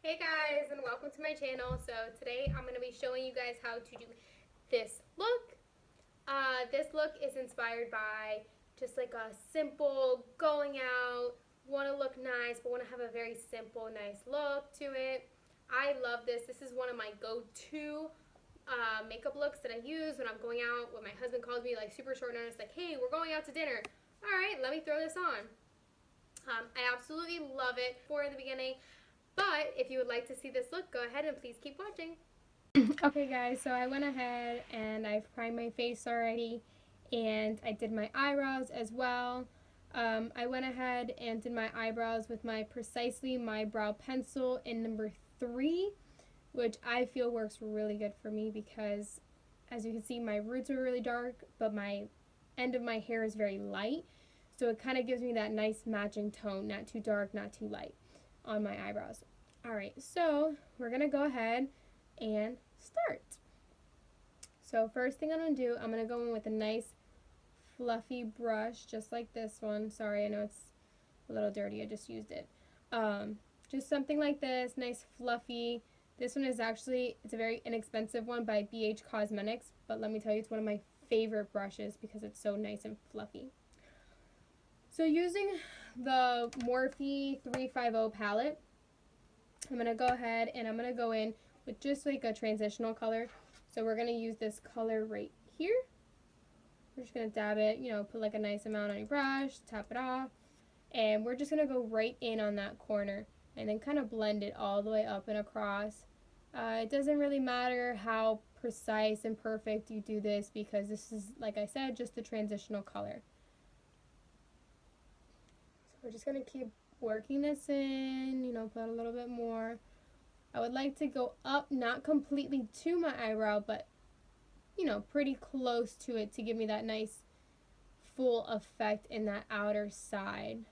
Hey guys, and welcome to my channel. So today I'm going to be showing you guys how to do this look. This look is inspired by just like a simple going out, want to look nice but want to have a very simple nice look to it. I love this. This is one of my go-to makeup looks that I use when I'm going out. When my husband calls me like super short notice, like, hey, we're going out to dinner. All right, let me throw this on. I absolutely love it for in the beginning. But if you would like to see this look, go ahead and please keep watching. Okay guys, so I went ahead and I've primed my face already and I did my eyebrows as well. I went ahead and did my eyebrows with my Precisely My Brow Pencil in number 3, which I feel works really good for me because as you can see my roots are really dark but my end of my hair is very light. So it kind of gives me that nice matching tone, not too dark, not too light on my eyebrows. Alright, so we're going to go ahead and start. So first thing I'm going to do, I'm going to go in with a nice fluffy brush just like this one. Sorry, I know it's a little dirty, I just used it. Just something like this, nice fluffy. This one is actually, it's a very inexpensive one by BH Cosmetics, but let me tell you, it's one of my favorite brushes because it's so nice and fluffy. So using the Morphe 350 palette, I'm going to go ahead and I'm going to go in with just like a transitional color. So we're going to use this color right here. We're just going to dab it, put like a nice amount on your brush, tap it off. And we're just going to go right in on that corner and then kind of blend it all the way up and across. It doesn't really matter how precise and perfect you do this because this is, like I said, just the transitional color. So we're just going to keep working this in, put a little bit more. I would like to go up, not completely to my eyebrow, but, pretty close to it to give me that nice full effect in that outer side.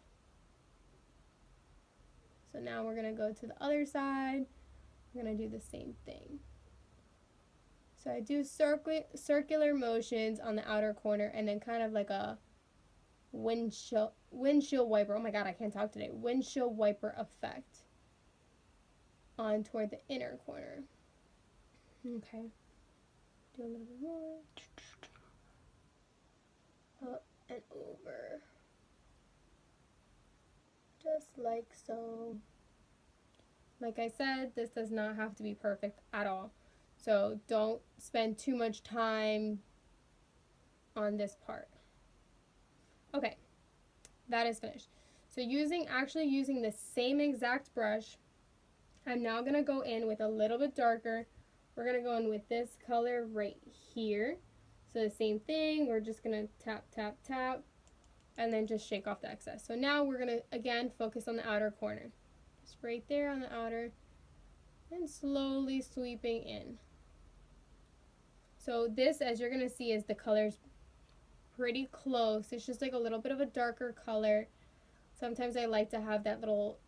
So now we're going to go to the other side. We're going to do the same thing. So I do circular motions on the outer corner and then kind of like a windshield wiper. Oh my god, I can't talk today. Windshield wiper effect on toward the inner corner. Okay. Do a little bit more. Up and over. Just like so. Like I said, this does not have to be perfect at all. So don't spend too much time on this part. Okay, that is finished. So actually using the same exact brush, I'm now going to go in with a little bit darker. We're going to go in with this color right here. So the same thing, we're just going to tap, tap, tap, and then just shake off the excess. So now we're going to, again, focus on the outer corner. Just right there on the outer, and slowly sweeping in. So this, as you're going to see, is the colors pretty close. It's just like a little bit of a darker color. Sometimes I like to have that little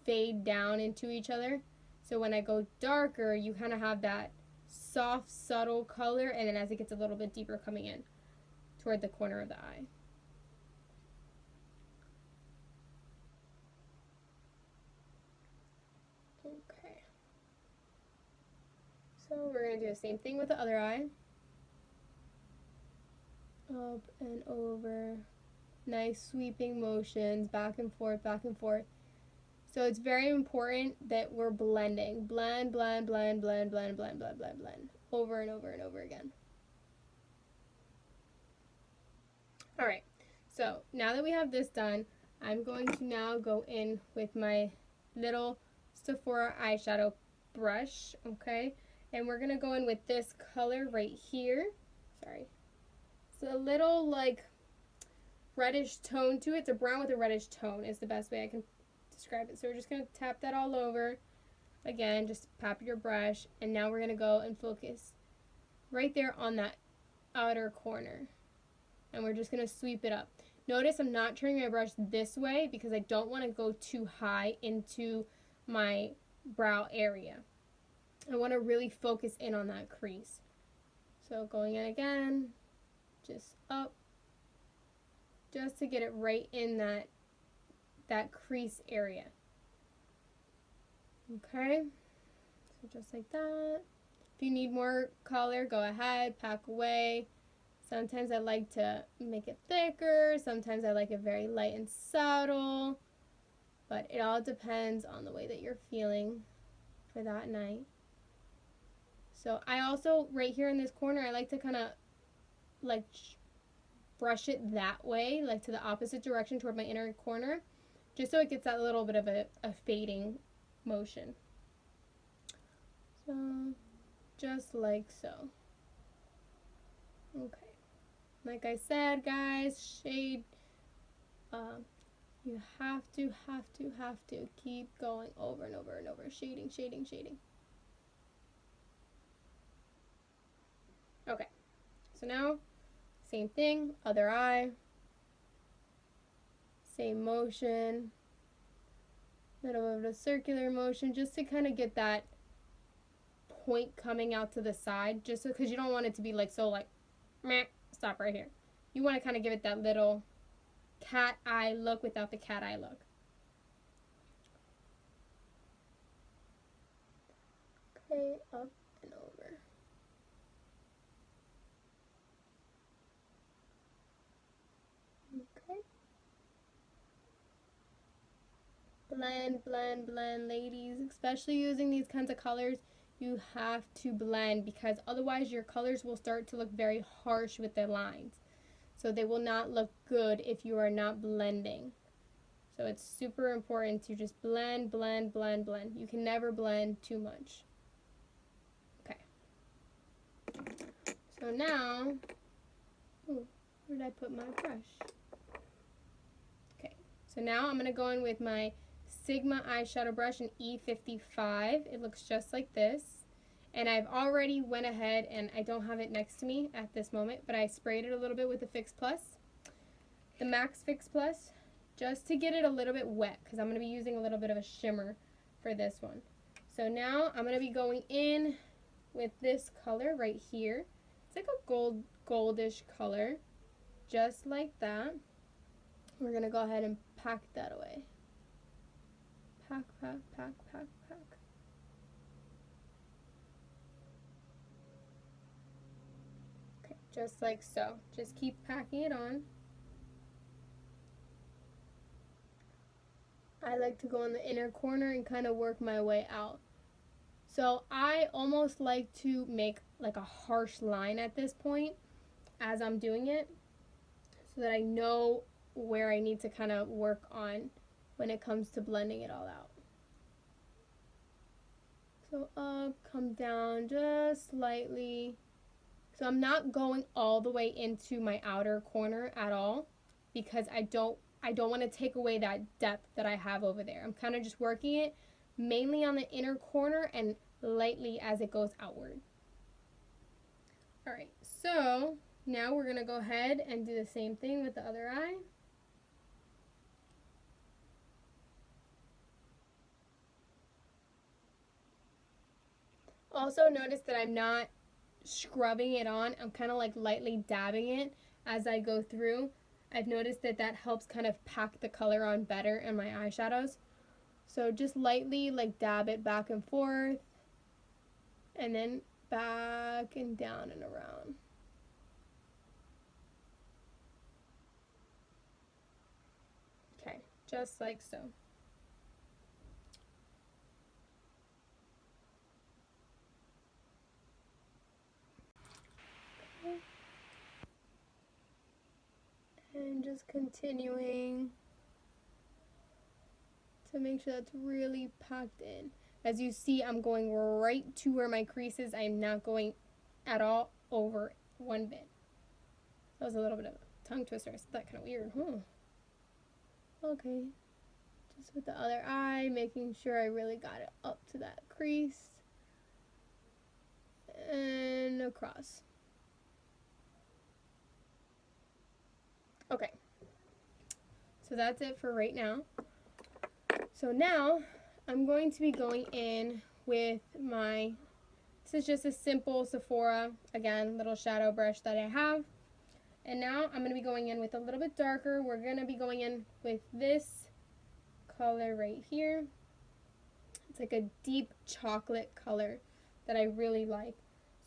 fade down into each other. So when I go darker, you kind of have that soft, subtle color, and then as it gets a little bit deeper coming in toward the corner of the eye. Okay. So we're going to do the same thing with the other eye. Up and over. Nice sweeping motions, back and forth, back and forth. So it's very important that we're blending. Blend, blend, blend, blend, blend, blend, blend, blend, blend. Over and over and over again. Alright, so now that we have this done, I'm going to now go in with my little Sephora eyeshadow brush, okay? And we're going to go in with this color right here. Sorry. It's a little like reddish tone to it. It's a brown with a reddish tone is the best way I can describe it. So we're just going to tap that all over. Again, just pop your brush, and now we're going to go and focus right there on that outer corner. And we're just going to sweep it up. Notice I'm not turning my brush this way because I don't want to go too high into my brow area. I want to really focus in on that crease. So going in again, just up, just to get it right in that crease area. Okay, so just like that. If you need more color, go ahead, pack away. Sometimes I like to make it thicker, sometimes I like it very light and subtle, but it all depends on the way that you're feeling for that night. So I also, right here in this corner, I like to kind of like brush it that way, like to the opposite direction toward my inner corner, just so it gets that little bit of a fading motion. So just like so. Okay. Like I said, guys, shade, you have to keep going over and over and over. Shading, shading, shading. Okay. So now, same thing, other eye. Same motion. Little bit of a circular motion just to kind of get that point coming out to the side, just because you don't want it to be like so like meh, stop right here. You want to kind of give it that little cat eye look without the cat eye look. Okay, up and over. Okay. Blend, blend, blend, ladies. Especially using these kinds of colors, you have to blend because otherwise your colors will start to look very harsh with the lines. So they will not look good if you are not blending. So it's super important to just blend, blend, blend, blend. You can never blend too much. Okay. So now, ooh, where did I put my brush? Okay. So now I'm going to go in with my Sigma eyeshadow brush in E55. It looks just like this. And I've already went ahead, and I don't have it next to me at this moment, but I sprayed it a little bit with the Fix Plus, the Max Fix Plus, just to get it a little bit wet because I'm going to be using a little bit of a shimmer for this one. So now I'm going to be going in with this color right here. It's like a goldish color, just like that. We're going to go ahead and pack that away. Pack, pack, pack, pack, pack. Okay, just like so. Just keep packing it on. I like to go in the inner corner and kind of work my way out. So I almost like to make like a harsh line at this point as I'm doing it so that I know where I need to kind of work on when it comes to blending it all out. So up, come down just slightly. So I'm not going all the way into my outer corner at all because I don't want to take away that depth that I have over there. I'm kind of just working it mainly on the inner corner and lightly as it goes outward. Alright, so now we're going to go ahead and do the same thing with the other eye. Also notice that I'm not scrubbing it on. I'm kind of like lightly dabbing it as I go through. I've noticed that that helps kind of pack the color on better in my eyeshadows. So just lightly like dab it back and forth and then back and down and around. Okay, just like so. Okay. And just continuing to make sure that's really packed in. As you see, I'm going right to where my crease is. I'm not going at all over one bit. That was a little bit of a tongue twister. It's that kind of weird, huh? Okay. Just with the other eye, making sure I really got it up to that crease. And across. Okay. So that's it for right now. So now I'm going to be going in with my, this is just a simple Sephora, again, little shadow brush that I have. And now I'm going to be going in with a little bit darker. We're going to be going in with this color right here. It's like a deep chocolate color that I really like.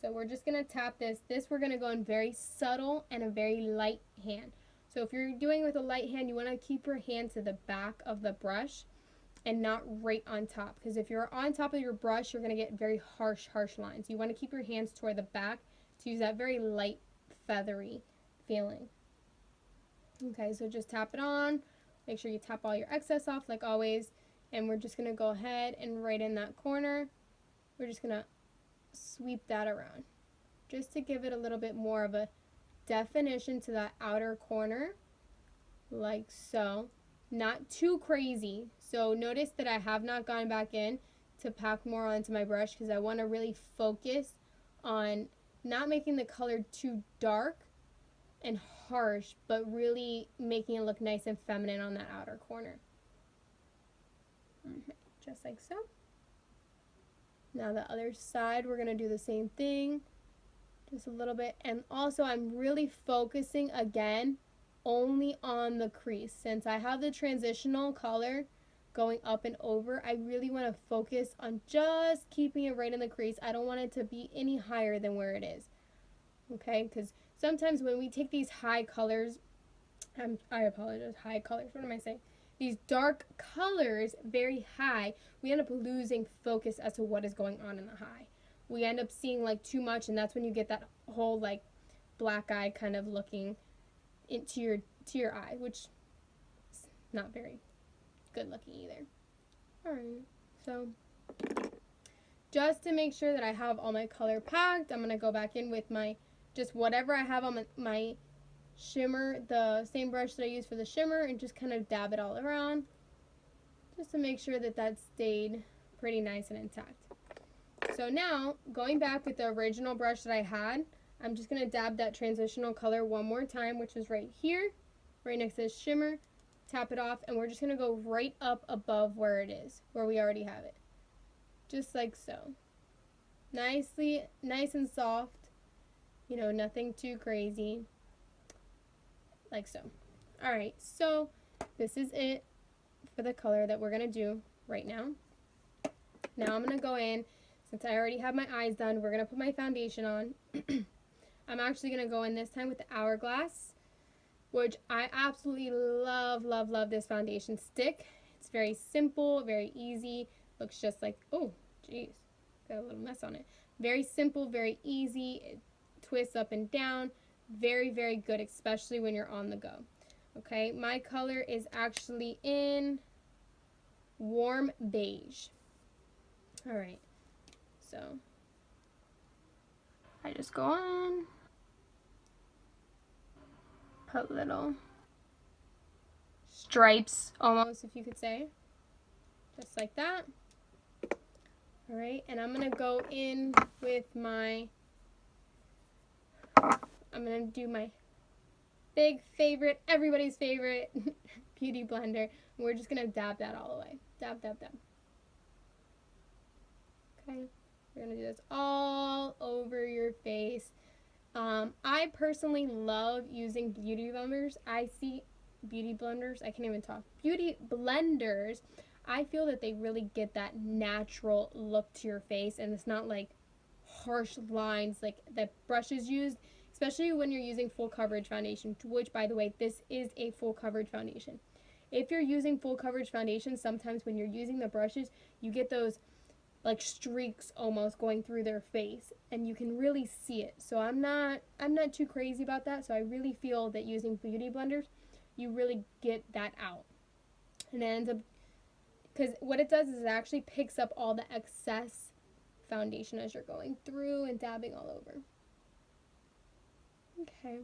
So we're just going to tap this. This we're going to go in very subtle and a very light hand. So if you're doing it with a light hand, you want to keep your hand to the back of the brush and not right on top. Because if you're on top of your brush, you're going to get very harsh lines. You want to keep your hands toward the back to use that very light, feathery feeling. Okay, so just tap it on. Make sure you tap all your excess off like always. And we're just going to go ahead and right in that corner, we're just going to sweep that around. Just to give it a little bit more of a definition to that outer corner. Like so. Not too crazy. So notice that I have not gone back in to pack more onto my brush because I want to really focus on not making the color too dark and harsh, but really making it look nice and feminine on that outer corner. Okay, just like so. Now the other side, we're going to do the same thing. Just a little bit. And also I'm really focusing again only on the crease. Since I have the transitional color going up and over, I really want to focus on just keeping it right in the crease. I don't want it to be any higher than where it is. Okay, because sometimes when we take these high colors, I apologize, high colors, what am I saying? These dark colors very high, we end up losing focus as to what is going on in the high. We end up seeing like too much, and that's when you get that whole like black eye kind of looking into your eye, which is not very good looking either. Alright, so just to make sure that I have all my color packed, I'm going to go back in with my just whatever I have on my shimmer, the same brush that I use for the shimmer, and just kind of dab it all around just to make sure that that stayed pretty nice and intact. So now, going back with the original brush that I had, I'm just going to dab that transitional color one more time, which is right here, right next to the shimmer, tap it off, and we're just going to go right up above where it is, where we already have it. Just like so. Nice and soft. You know, nothing too crazy. Like so. Alright, so this is it for the color that we're going to do right now. Now I'm going to go in, since I already have my eyes done, we're going to put my foundation on. I'm actually going to go in this time with the Hourglass, which I absolutely love this foundation stick. It's very simple, very easy. Looks just like, oh, jeez, got a little mess on it. Very simple, very easy. It twists up and down. Very good, especially when you're on the go. Okay, my color is actually in warm beige. Alright, so I just go on, put little stripes almost, if you could say, just like that. Alright, and I'm going to go in with my, I'm going to do my big favorite, everybody's favorite beauty blender. We're just going to dab that all the way. Dab. Okay, we're going to do this all over your face. I personally love using beauty blenders. Beauty blenders. I feel that they really get that natural look to your face, and it's not like harsh lines like that brushes used, especially when you're using full coverage foundation, which, by the way, this is a full coverage foundation. If you're using full coverage foundation, sometimes when you're using the brushes, you get those like streaks almost going through their face, and you can really see it. So I'm not too crazy about that. So I really feel that using beauty blenders, you really get that out. And it ends up, because what it does is it actually picks up all the excess foundation as you're going through and dabbing all over. Okay.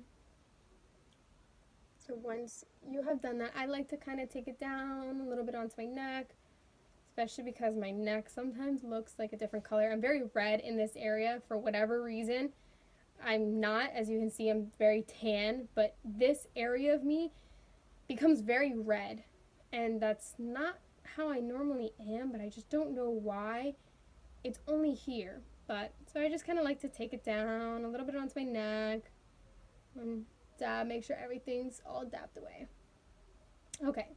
So once you have done that, I like to kind of take it down a little bit onto my neck, especially because my neck sometimes looks like a different color. I'm very red in this area for whatever reason. I'm not, as you can see, I'm very tan, but this area of me becomes very red, and that's not how I normally am, but I just don't know why. It's only here, but so I just kind of like to take it down a little bit onto my neck and dab, make sure everything's all dabbed away. Okay,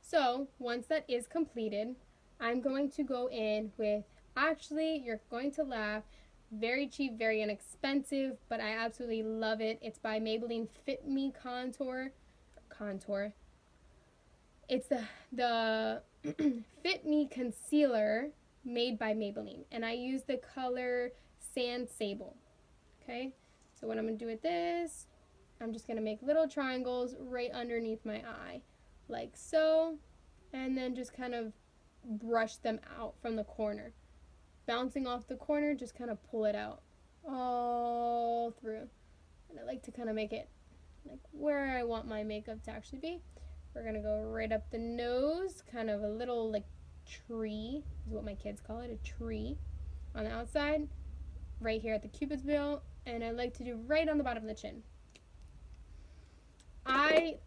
so once that is completed, I'm going to go in with, actually, you're going to laugh, very cheap, very inexpensive, but I absolutely love it. It's by Maybelline Fit Me Contour. It's the Fit Me Concealer made by Maybelline, and I use the color Sand Sable. Okay, so what I'm going to do with this, I'm just going to make little triangles right underneath my eye, like so, and then just kind of brush them out from the corner. Bouncing off the corner, just kind of pull it out all through. And I like to kind of make it like where I want my makeup to actually be. We're going to go right up the nose, kind of a little like tree, is what my kids call it, a tree on the outside, right here at the cupid's bow, and I like to do right on the bottom of the chin.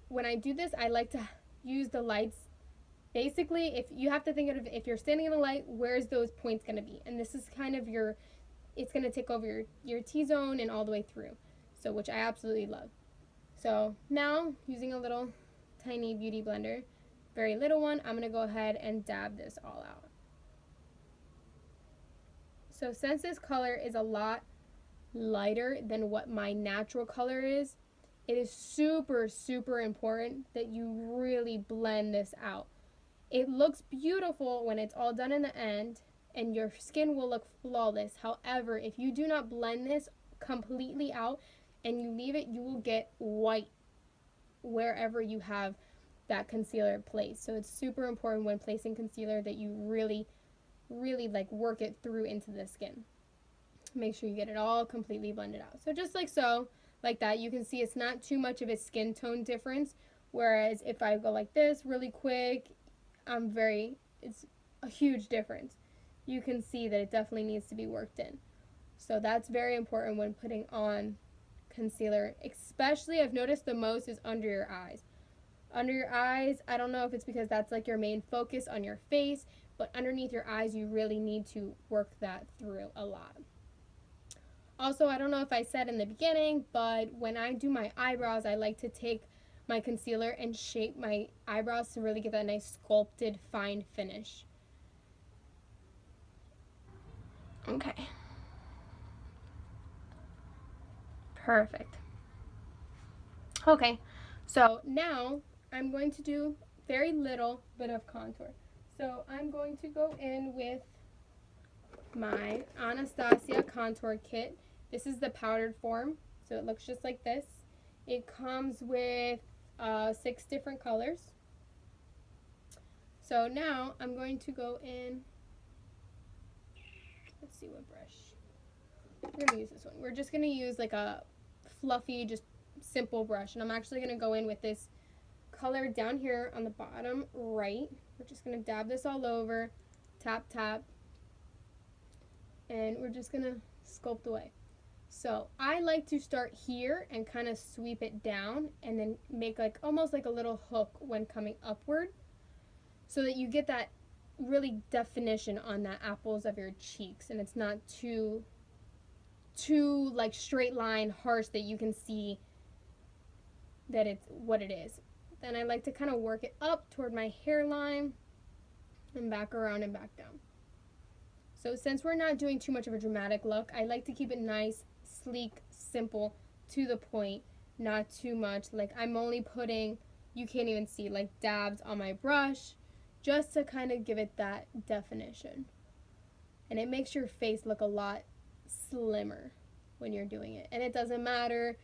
When I do this, I like to use the lights. Basically, if you have to think of, if you're standing in the light, where's those points going to be? And this is kind of it's going to take over your T-zone and all the way through. So, which I absolutely love. So now, using a little tiny beauty blender, very little one, I'm going to go ahead and dab this all out. So since this color is a lot lighter than what my natural color is, it is super, super important that you really blend this out. It looks beautiful when it's all done in the end, and your skin will look flawless. However, if you do not blend this completely out and you leave it, you will get white wherever you have that concealer placed. So it's super important when placing concealer that you really like work it through into the skin. Make sure you get it all completely blended out. So just like so, like that, you can see it's not too much of a skin tone difference. Whereas if I go like this really quick, it's a huge difference. You can see that it definitely needs to be worked in. So that's very important when putting on concealer. Especially, I've noticed the most is under your eyes. Under your eyes, I don't know if it's because that's like your main focus on your face, but underneath your eyes, you really need to work that through a lot. Also, I don't know if I said in the beginning, but when I do my eyebrows, I like to take my concealer and shape my eyebrows to really get that nice sculpted, fine finish. Okay. Perfect. Okay, so now I'm going to do very little bit of contour. So I'm going to go in with my Anastasia contour kit. This is the powdered form, so it looks just like this. It comes with 6 different colors. So now I'm going to go in, let's see what brush. We're going to use this one. We're just going to use like a fluffy, just simple brush. And I'm actually going to go in with this color down here on the bottom right. We're just going to dab this all over, tap, tap, and we're just going to sculpt away. So I like to start here and kind of sweep it down and then make like almost like a little hook when coming upward so that you get that really definition on the apples of your cheeks and it's not too like straight line harsh that you can see that it's what it is. Then I like to kind of work it up toward my hairline and back around and back down. So since we're not doing too much of a dramatic look, I like to keep it nice, sleek, simple, to the point, not too much. Like I'm only putting, you can't even see, like dabs on my brush just to kind of give it that definition. And it makes your face look a lot slimmer when you're doing it. And it doesn't matter.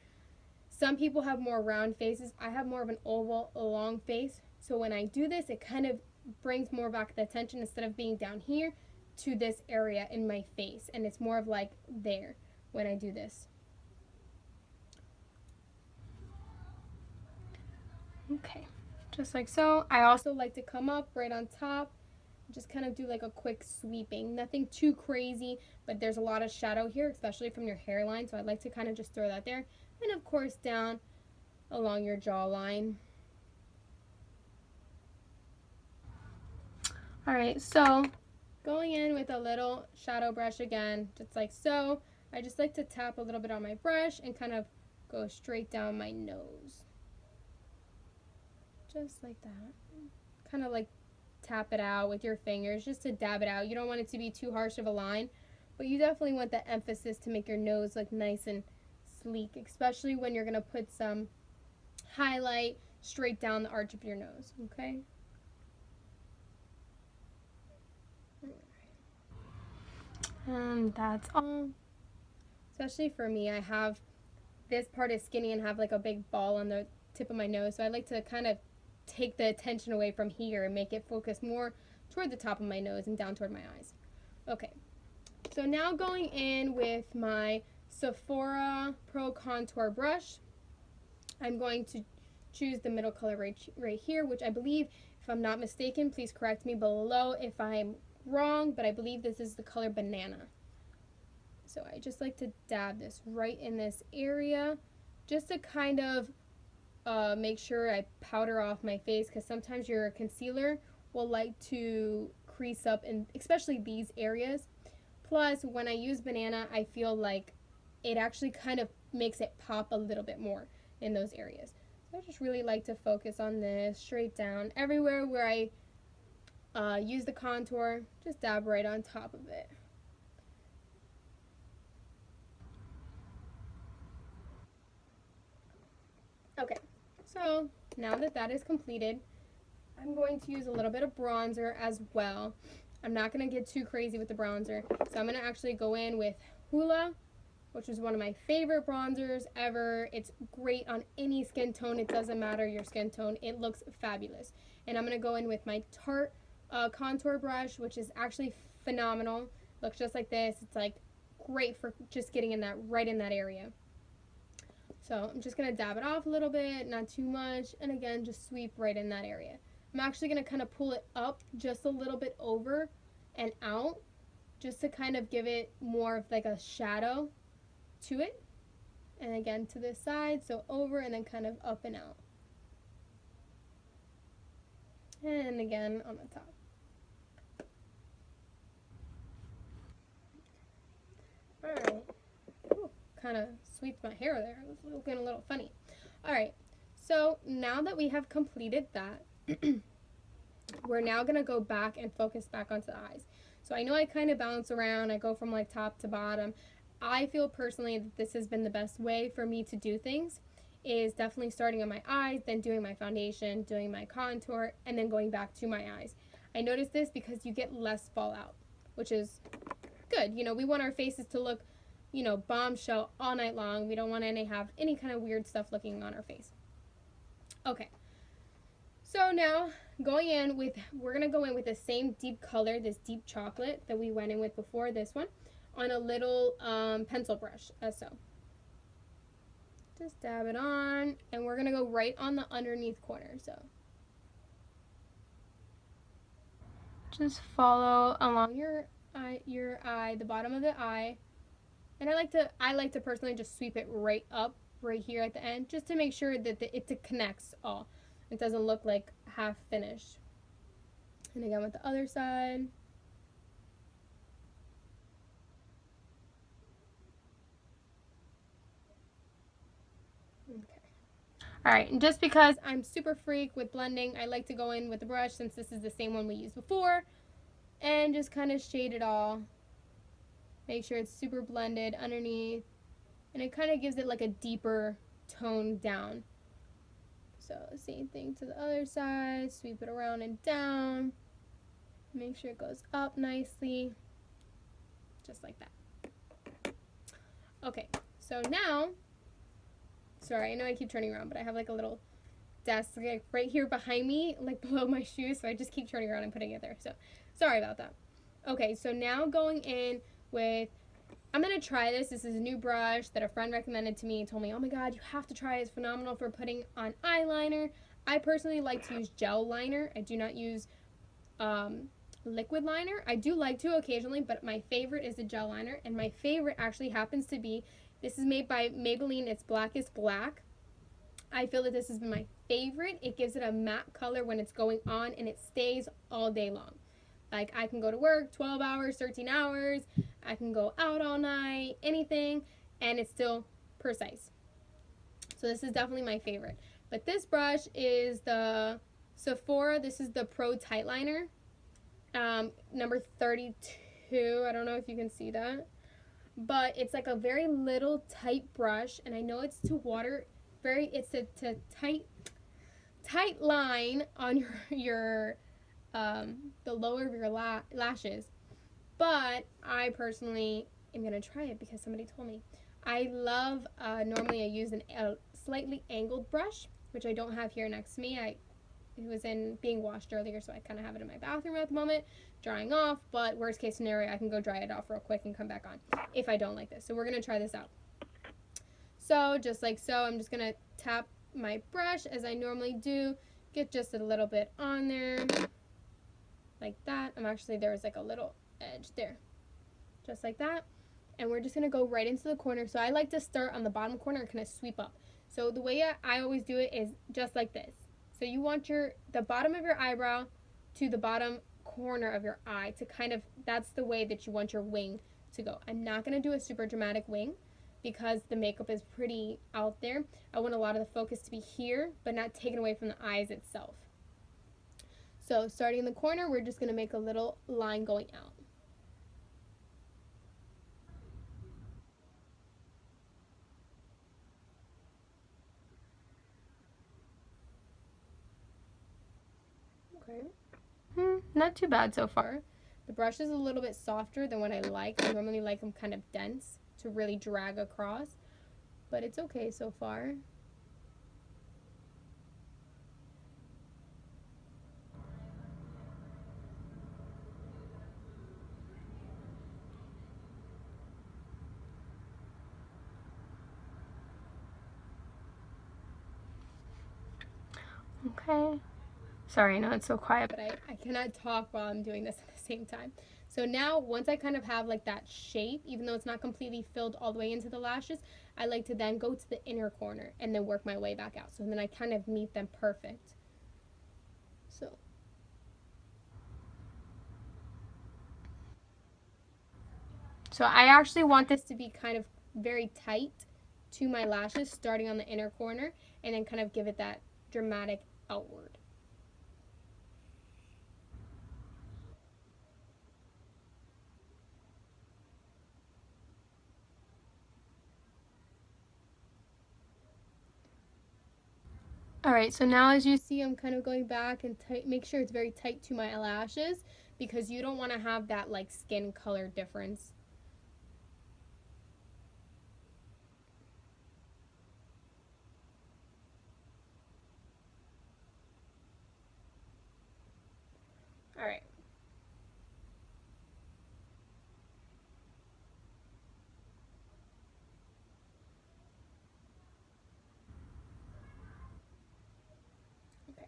Some people have more round faces. I have more of an oval, long face. So when I do this, it kind of brings more back the attention instead of being down here to this area in my face. And it's more of like there when I do this. Okay, just like so. I also like to come up right on top, just kind of do like a quick sweeping. Nothing too crazy, but there's a lot of shadow here, especially from your hairline. So I'd like to kind of just throw that there. And of course down along your jawline. Alright, so going in with a little shadow brush again, just like so. I just like to tap a little bit on my brush and kind of go straight down my nose. Just like that. Kind of like tap it out with your fingers, just to dab it out. You don't want it to be too harsh of a line, but you definitely want the emphasis to make your nose look nice and sleek, especially when you're going to put some highlight straight down the arch of your nose, okay? And that's all. Especially for me, I have this part is skinny and have like a big ball on the tip of my nose, so I like to kind of take the attention away from here and make it focus more toward the top of my nose and down toward my eyes. Okay, so now going in with my Sephora Pro Contour Brush, I'm going to choose the middle color right here, which I believe, if I'm not mistaken, please correct me below if I'm wrong, but I believe this is the color Banana. So I just like to dab this right in this area just to kind of make sure I powder off my face, because sometimes your concealer will like to crease up in especially these areas. Plus, when I use Banana, I feel like it actually kind of makes it pop a little bit more in those areas. So I just really like to focus on this straight down. Everywhere where I use the contour, just dab right on top of it. Okay, so now that that is completed, I'm going to use a little bit of bronzer as well. I'm not going to get too crazy with the bronzer, so I'm going to actually go in with Hoola, which is one of my favorite bronzers ever. It's great on any skin tone. It doesn't matter your skin tone. It looks fabulous. And I'm going to go in with my Tarte contour brush, which is actually phenomenal. Looks just like this. It's like great for just getting in that right in that area. So I'm just going to dab it off a little bit, not too much, and again, just sweep right in that area. I'm actually going to kind of pull it up just a little bit over and out, just to kind of give it more of like a shadow to it. And again, to this side, so over and then kind of up and out. And again, on the top. Alright. Kind of sweeped my hair there. It was looking a little funny. Alright, so now that we have completed that, we're now going to go back and focus back onto the eyes. So I know I kind of bounce around. I go from like top to bottom. I feel personally that this has been the best way for me to do things, is definitely starting on my eyes, then doing my foundation, doing my contour, and then going back to my eyes. I noticed this because you get less fallout, which is good. You know, we want our faces to look, you know, bombshell all night long. We don't want to have any kind of weird stuff looking on our face. Okay. So now going in with, we're going to go in with the same deep color, this deep chocolate that we went in with before, this one, on a little pencil brush, as so. Just dab it on, and we're going to go right on the underneath corner, so. Just follow along your eye, the bottom of the eye. And I like to personally just sweep it right up, right here at the end, just to make sure that it connects all. It doesn't look like half finished. And again with the other side. Okay. Alright, and just because I'm super freak with blending, I like to go in with the brush, since this is the same one we used before, and just kind of shade it all. Make sure it's super blended underneath, and it kind of gives it like a deeper tone down. So same thing to the other side, sweep it around and down. Make sure it goes up nicely, just like that. Okay, so now, sorry, I know I keep turning around, but I have like a little desk like right here behind me, like below my shoes, so I just keep turning around and putting it there. So sorry about that. Okay, so now going in with, I'm going to try this. This is a new brush that a friend recommended to me. Told me, oh my god, you have to try it. It's phenomenal for putting on eyeliner. I personally like to use gel liner. I do not use liquid liner. I do like to occasionally, but my favorite is the gel liner. And my favorite actually happens to be, this is made by Maybelline. It's Blackest Black. I feel that this has been my favorite. It gives it a matte color when it's going on, and it stays all day long. Like, I can go to work 12 hours, 13 hours, I can go out all night, anything, and it's still precise. So this is definitely my favorite. But this brush is the Sephora, this is the Pro Tight Liner. number 32. I don't know if you can see that, but it's like a very little tight brush, and I know it's to water it's a tight line on your the lower of your lashes. But I personally am gonna try it because somebody told me. I love, normally I use a slightly angled brush, which I don't have here next to me. It was being washed earlier, so I kind of have it in my bathroom at the moment, drying off. But worst case scenario, I can go dry it off real quick and come back on if I don't like this. So we're gonna try this out. So just like so, I'm just gonna tap my brush as I normally do, get just a little bit on there, like that. There was like a little edge there, just like that. And we're just gonna go right into the corner. So I like to start on the bottom corner and kind of sweep up. So the way I always do it is just like this. So you want the bottom of your eyebrow to the bottom corner of your eye to that's the way that you want your wing to go. I'm not gonna do a super dramatic wing because the makeup is pretty out there. I want a lot of the focus to be here, but not taken away from the eyes itself. So starting in the corner, we're just gonna make a little line going out. Okay. Not too bad so far. The brush is a little bit softer than what I like. I normally like them kind of dense to really drag across, but it's okay so far. Okay. Sorry, I know it's so quiet, but I cannot talk while I'm doing this at the same time. So now, once I kind of have like that shape, even though it's not completely filled all the way into the lashes, I like to then go to the inner corner and then work my way back out. So then I kind of meet them perfect. So I actually want this to be kind of very tight to my lashes, starting on the inner corner, and then kind of give it that dramatic outward. Alright, so now as you see, I'm kind of going back and make sure it's very tight to my lashes because you don't want to have that like skin color difference. Alright. Okay.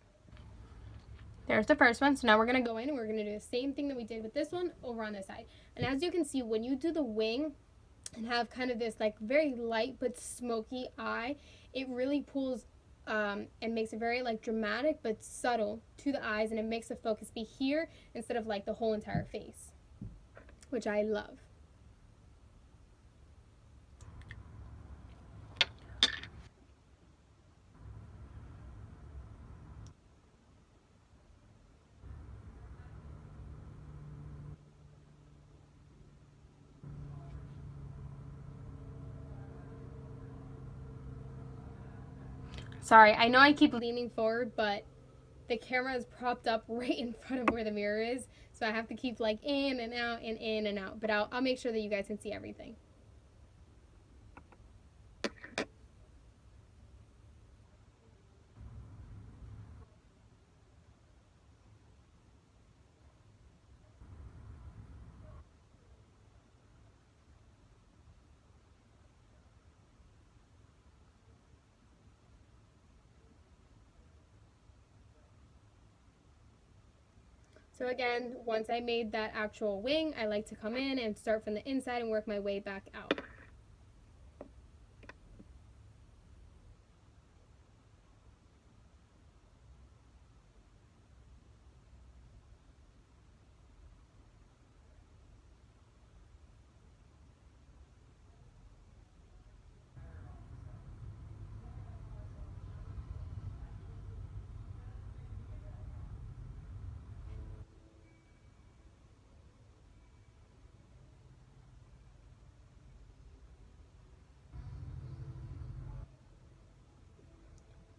There's the first one. So now we're going to go in and we're going to do the same thing that we did with this one over on this side. And as you can see, when you do the wing and have kind of this like very light but smoky eye, it really pulls and makes it very like dramatic but subtle to the eyes, and it makes the focus be here instead of like the whole entire face, which I love. Sorry, I know I keep leaning forward, but the camera is propped up right in front of where the mirror is, so I have to keep like in and out and in and out, but I'll make sure that you guys can see everything. So again, once I made that actual wing, I like to come in and start from the inside and work my way back out.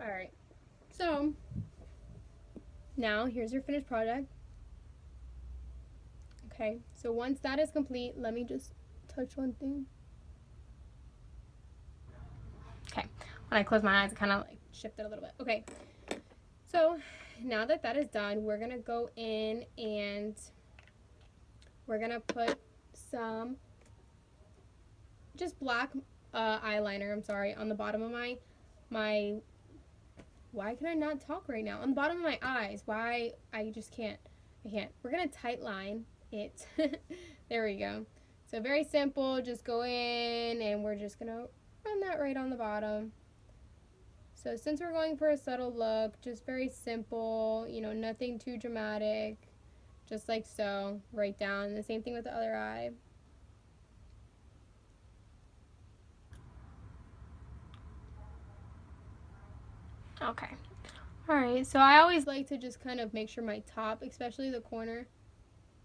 Alright, so now here's your finished project. Okay, so once that is complete, let me just touch one thing. Okay, when I close my eyes, it kind of like shifted a little bit. Okay, so now that that is done, we're gonna go in and we're gonna put some just black eyeliner, I'm sorry, on the bottom of my, why can I not talk right now? On the bottom of my eyes, why, I just can't, We're gonna tight line it. There we go. So very simple, just go in and we're just gonna run that right on the bottom. So since we're going for a subtle look, just very simple, you know, nothing too dramatic, just like so, right down. And the same thing with the other eye. Okay. Alright, so I always like to just kind of make sure my top, especially the corner,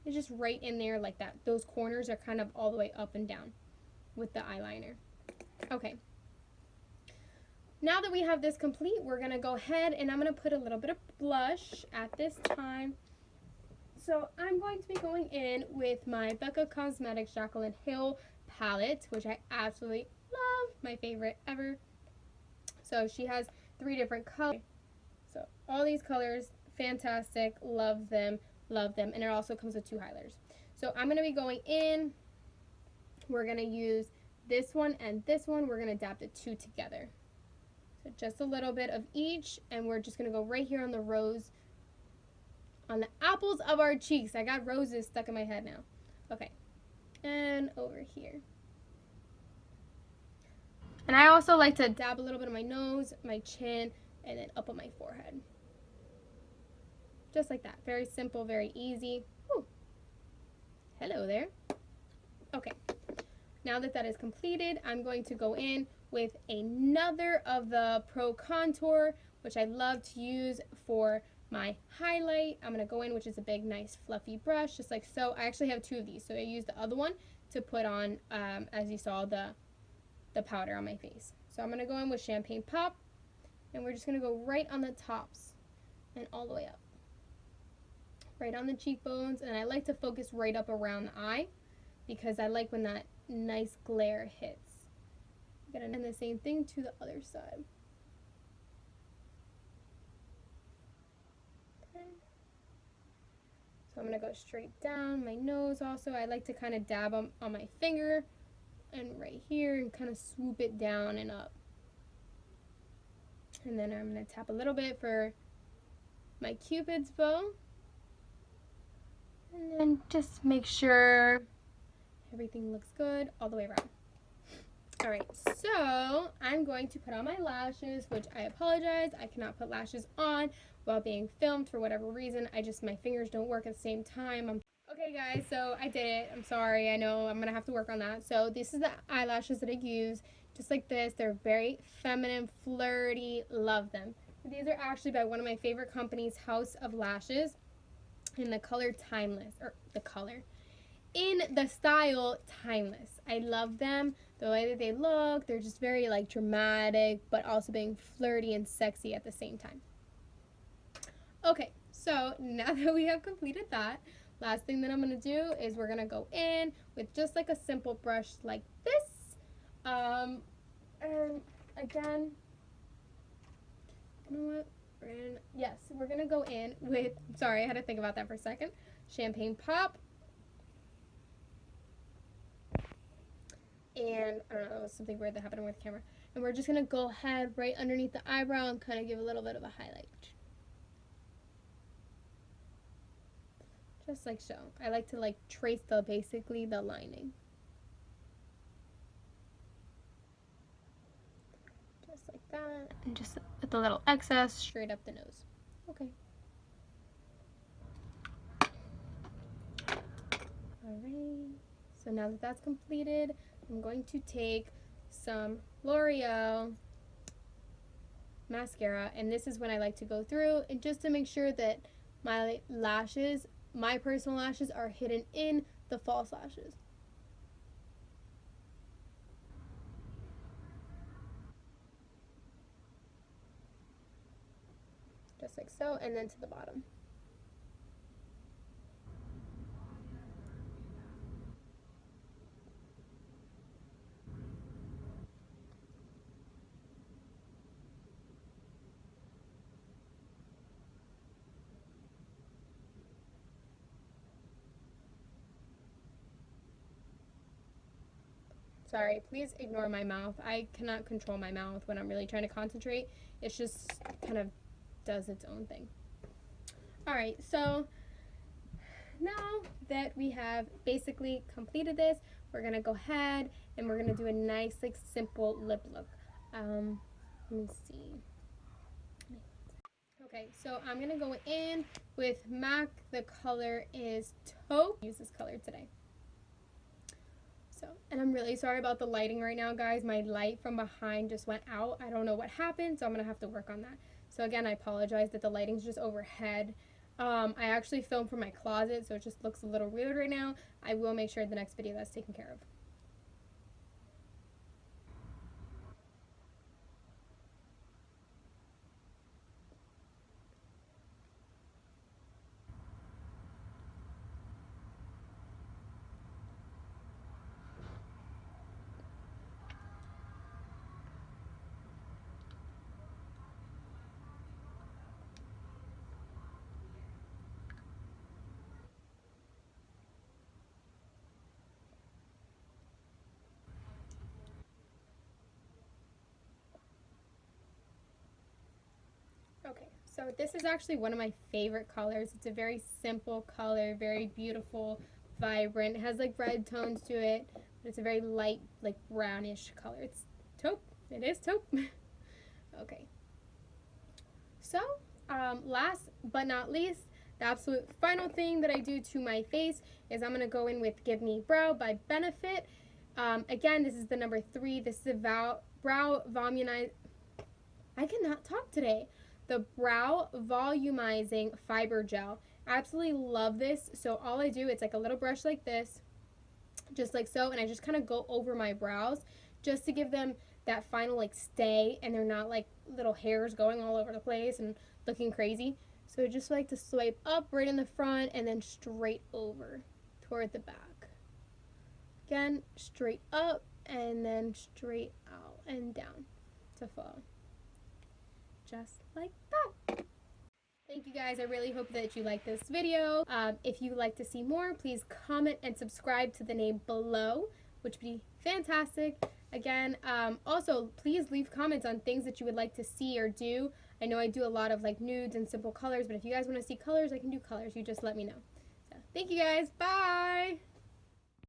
is just right in there like that. Those corners are kind of all the way up and down with the eyeliner. Okay. Now that we have this complete, we're going to go ahead and I'm going to put a little bit of blush at this time. So I'm going to be going in with my Becca Cosmetics Jaclyn Hill palette, which I absolutely love, my favorite ever. So she has 3 different colors. So all these colors, fantastic, love them, and it also comes with 2 highlighters. So I'm going to be going in, we're going to use this one and this one, we're going to dab the 2 together. So just a little bit of each, and we're just going to go right here on the rose, on the apples of our cheeks. I got roses stuck in my head now. Okay, and over here. And I also like to dab a little bit on my nose, my chin, and then up on my forehead. Just like that. Very simple, very easy. Ooh. Hello there. Okay. Now that that is completed, I'm going to go in with another of the Pro Contour, which I love to use for my highlight. I'm going to go in, which is a big, nice, fluffy brush, just like so. I actually have 2 of these, so I used the other one to put on, as you saw, the powder on my face. So I'm going to go in with Champagne Pop, and we're just going to go right on the tops and all the way up. Right on the cheekbones, and I like to focus right up around the eye because I like when that nice glare hits. I'm going to do the same thing to the other side. Okay. So I'm going to go straight down my nose also. I like to kind of dab on my finger and right here and kind of swoop it down and up. And then I'm going to tap a little bit for my Cupid's bow. And then just make sure everything looks good all the way around. Alright, so I'm going to put on my lashes, which I apologize. I cannot put lashes on while being filmed for whatever reason. My fingers don't work at the same time. Okay guys, so I did it. I'm sorry. I know I'm going to have to work on that. So this is the eyelashes that I use. Just like this. They're very feminine, flirty. Love them. These are actually by one of my favorite companies, House of Lashes. In the color Timeless, or the color, in the style Timeless. I love them, the way that they look. They're just very like dramatic, but also being flirty and sexy at the same time. Okay, so now that we have completed that, last thing that I'm going to do is we're going to go in with just like a simple brush like this. And again, you know what? Yes, we're going to go in with, sorry, I had to think about that for a second, Champagne Pop. And, I don't know, it was something weird that happened with the camera. And we're just going to go ahead right underneath the eyebrow and kind of give a little bit of a highlight. Just like so. I like to like trace basically the lining. Just like that. And just with the little excess straight up the nose. Okay. Alright. So now that that's completed, I'm going to take some L'Oreal mascara, and this is when I like to go through and just to make sure that my lashes, my personal lashes, are hidden in the false lashes. just like so, and then to the bottom. Sorry, please ignore my mouth. I cannot control my mouth when I'm really trying to concentrate. It's just kind of does its own thing. All right, so now that we have basically completed this, we're gonna go ahead and we're gonna do a nice, like, simple lip look. Let me see. Okay, so I'm gonna go in with MAC. The color is taupe. Use this color today. So, and I'm really sorry about the lighting right now, guys. My light from behind just went out. I don't know what happened, so I'm gonna have to work on that. So again, I apologize that the lighting's just overhead. I actually filmed from my closet, so it just looks a little weird right now. I will make sure the next video that's taken care of. Okay, so this is actually one of my favorite colors. It's a very simple color, very beautiful, vibrant. It has like red tones to it, but it's a very light, like brownish color. It's taupe. It is taupe. Okay. So, last but not least, the absolute final thing that I do to my face is I'm going to go in with Give Me Brow by Benefit. Again, this is the number 3. This is a brow volumizing. I cannot talk today. The Brow Volumizing Fiber Gel. I absolutely love this. So all I do, it's like a little brush like this, just like so, and I just kind of go over my brows just to give them that final like stay, and they're not like little hairs going all over the place and looking crazy. So I just like to swipe up right in the front and then straight over toward the back. Again, straight up and then straight out and down to fall. Just like that. Thank you guys. I really hope that you like this video. If you would like to see more, please comment and subscribe to the name below, which would be fantastic. Again, also please leave comments on things that you would like to see or do. I know I do a lot of like nudes and simple colors, but if you guys want to see colors, I can do colors. You just let me know. So thank you guys. Bye.